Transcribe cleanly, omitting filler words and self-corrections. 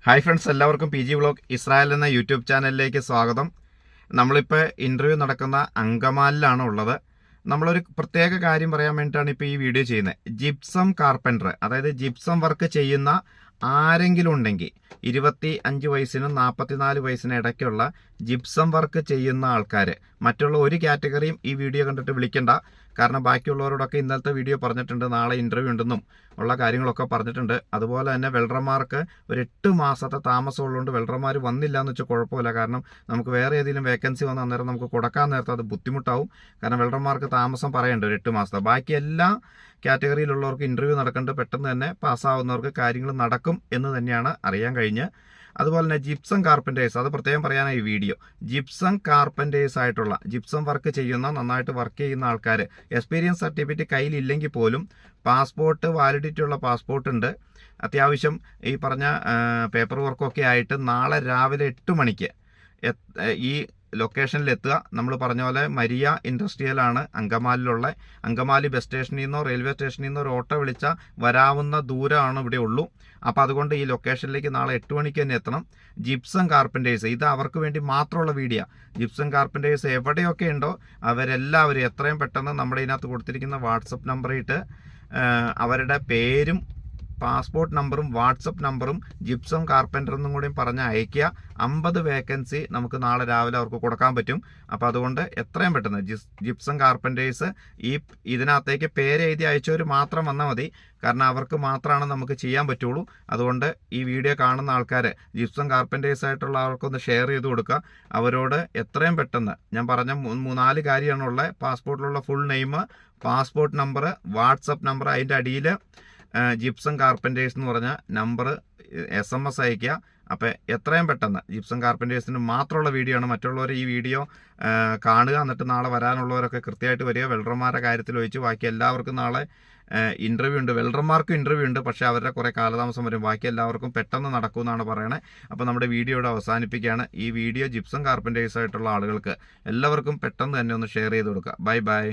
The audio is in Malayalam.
ഹായ് ഫ്രണ്ട്സ്, എല്ലാവർക്കും പി ജി വ്ളോഗ് ഇസ്രായേൽ എന്ന യൂട്യൂബ് ചാനലിലേക്ക് സ്വാഗതം. നമ്മളിപ്പോൾ ഇൻ്റർവ്യൂ നടക്കുന്ന അങ്കമാലിലാണ് ഉള്ളത്. നമ്മളൊരു പ്രത്യേക കാര്യം പറയാൻ വേണ്ടിയിട്ടാണ് ഇപ്പോൾ ഈ വീഡിയോ ചെയ്യുന്നത്. ജിപ്സം കാർപ്പൻറ്റർ, അതായത് ജിപ്സം വർക്ക് ചെയ്യുന്ന ആരെങ്കിലും ഉണ്ടെങ്കിൽ 25 വയസ്സിനും 44 വയസ്സിനും ഇടയ്ക്കുള്ള ജിപ്സം വർക്ക് ചെയ്യുന്ന ആൾക്കാർ, മറ്റുള്ള ഒരു കാറ്റഗറിയും ഈ വീഡിയോ കണ്ടിട്ട് വിളിക്കണ്ട. കാരണം ബാക്കിയുള്ളവരോടൊക്കെ ഇന്നലത്തെ വീഡിയോ പറഞ്ഞിട്ടുണ്ട്, നാളെ ഇൻ്റർവ്യൂ ഉണ്ടെന്നും ഉള്ള കാര്യങ്ങളൊക്കെ പറഞ്ഞിട്ടുണ്ട്. അതുപോലെ തന്നെ വെൽഡർമാർക്ക് ഒരു 8 മാസത്തെ താമസമുള്ളതുകൊണ്ട് വെൽഡർമാർ വന്നില്ല എന്ന് വെച്ചാൽ കുഴപ്പമില്ല. കാരണം നമുക്ക് വേറെ ഏതെങ്കിലും വേക്കൻസി വന്ന അന്നേരം നമുക്ക് കൊടുക്കാൻ നേരത്തെ അത് ബുദ്ധിമുട്ടാവും. കാരണം വെൽഡർമാർക്ക് താമസം പറയേണ്ട ഒരു 8 മാസത്തെ. ബാക്കി എല്ലാ കാറ്റഗറിയിലുള്ളവർക്ക് ഇൻ്റർവ്യൂ നടക്കേണ്ടത് പെട്ടെന്ന് തന്നെ പാസ്സാവുന്നവർക്ക് കാര്യങ്ങൾ നടക്കും എന്ന് തന്നെയാണ് അറിയാൻ കഴിഞ്ഞ്. അതുപോലെ തന്നെ ജിപ്സം കാർപ്പൻറ്റേഴ്സ്, അത് പ്രത്യേകം പറയാനായി വീഡിയോ. ജിപ്സം കാർപ്പൻറ്റേഴ്സ് ആയിട്ടുള്ള ജിപ്സം വർക്ക് ചെയ്യുന്ന, നന്നായിട്ട് വർക്ക് ചെയ്യുന്ന ആൾക്കാർ, എക്സ്പീരിയൻസ് സർട്ടിഫിക്കറ്റ് കയ്യിലില്ലെങ്കിൽ പോലും പാസ്പോർട്ട്, വാലിഡിറ്റി ഉള്ള പാസ്പോർട്ട് ഉണ്ട്, അത്യാവശ്യം ഈ പറഞ്ഞ പേപ്പർ വർക്കൊക്കെ ആയിട്ട് നാളെ രാവിലെ 8 മണിക്ക് ഈ ലൊക്കേഷനിൽ എത്തുക. നമ്മൾ പറഞ്ഞ പോലെ മരിയ ഇൻഡസ്ട്രിയലാണ് അങ്കമാലിലുള്ള. അങ്കമാലി ബസ് സ്റ്റേഷനിൽ നിന്നോ റെയിൽവേ സ്റ്റേഷനിൽ നിന്നോ ഒരു ഓട്ടോ വിളിച്ചാൽ വരാവുന്ന ദൂരമാണ് ഇവിടെ ഉള്ളൂ. അപ്പോൾ അതുകൊണ്ട് ഈ ലൊക്കേഷനിലേക്ക് നാളെ 8 മണിക്ക് തന്നെ എത്തണം. ജിപ്സം കാർപ്പൻറ്റേഴ്സ്, ഇത് അവർക്ക് വേണ്ടി മാത്രമുള്ള വീഡിയോ. ജിപ്സം കാർപ്പൻറ്റേഴ്സ് എവിടെയൊക്കെ ഉണ്ടോ അവരെല്ലാവരും എത്രയും പെട്ടെന്ന് നമ്മുടെ ഇതിനകത്ത് കൊടുത്തിരിക്കുന്ന വാട്സപ്പ് നമ്പറിട്ട് അവരുടെ പേരും പാസ്പോർട്ട് നമ്പറും വാട്സപ്പ് നമ്പറും ജിപ്സം കാർപ്പൻറ്റർ എന്നും കൂടി പറഞ്ഞ് അയയ്ക്കുക. 50 വേക്കൻസി നമുക്ക് നാളെ രാവിലെ അവർക്ക് കൊടുക്കാൻ പറ്റും. അപ്പോൾ അതുകൊണ്ട് എത്രയും പെട്ടെന്ന് ജിപ്സം കാർപ്പൻറ്റേഴ്സ് ഇതിനകത്തേക്ക് പേര് എഴുതി അയച്ചവർ മാത്രം വന്നാൽ മതി. കാരണം അവർക്ക് മാത്രമാണ് നമുക്ക് ചെയ്യാൻ പറ്റുള്ളൂ. അതുകൊണ്ട് ഈ വീഡിയോ കാണുന്ന ആൾക്കാർ ജിപ്സം കാർപ്പൻറ്റേഴ്സ് ആയിട്ടുള്ള ആൾക്കൊന്ന് ഷെയർ ചെയ്ത് കൊടുക്കുക. അവരോട് എത്രയും പെട്ടെന്ന്, ഞാൻ പറഞ്ഞ 3-4 കാര്യമാണുള്ളത്. പാസ്പോർട്ടിലുള്ള full name, passport number, WhatsApp number, അതിൻ്റെ അടിയിൽ ജിപ്സം കാർപ്പൻറ്റേഴ്സ് എന്ന് പറഞ്ഞ നമ്പർ SMS അയയ്ക്കുക. അപ്പോൾ എത്രയും പെട്ടെന്ന് ജിപ്സം കാർപ്പൻറ്റേഴ്സിന് മാത്രമുള്ള വീഡിയോ ആണ്. മറ്റുള്ളവർ ഈ വീഡിയോ കാണുക, എന്നിട്ട് നാളെ വരാനുള്ളവരൊക്കെ കൃത്യമായിട്ട് വരിക. വെൽഡർമാരുടെ കാര്യത്തിൽ ഒഴിച്ച് ബാക്കി എല്ലാവർക്കും നാളെ ഇൻ്റർവ്യൂ ഉണ്ട്. വെൽഡർമാർക്കും ഇൻ്റർവ്യൂ ഉണ്ട്, പക്ഷേ അവരുടെ കുറേ കാലതാമസം വരും. ബാക്കി എല്ലാവർക്കും പെട്ടെന്ന് നടക്കുമെന്നാണ് പറയണത്. അപ്പോൾ നമ്മുടെ വീഡിയോയുടെ അവസാനിപ്പിക്കുകയാണ്. ഈ വീഡിയോ ജിപ്സം കാർപ്പൻറ്റേഴ്സ് ആയിട്ടുള്ള ആളുകൾക്ക് എല്ലാവർക്കും പെട്ടെന്ന് തന്നെ ഒന്ന് ഷെയർ ചെയ്ത് കൊടുക്കുക. Bye bye.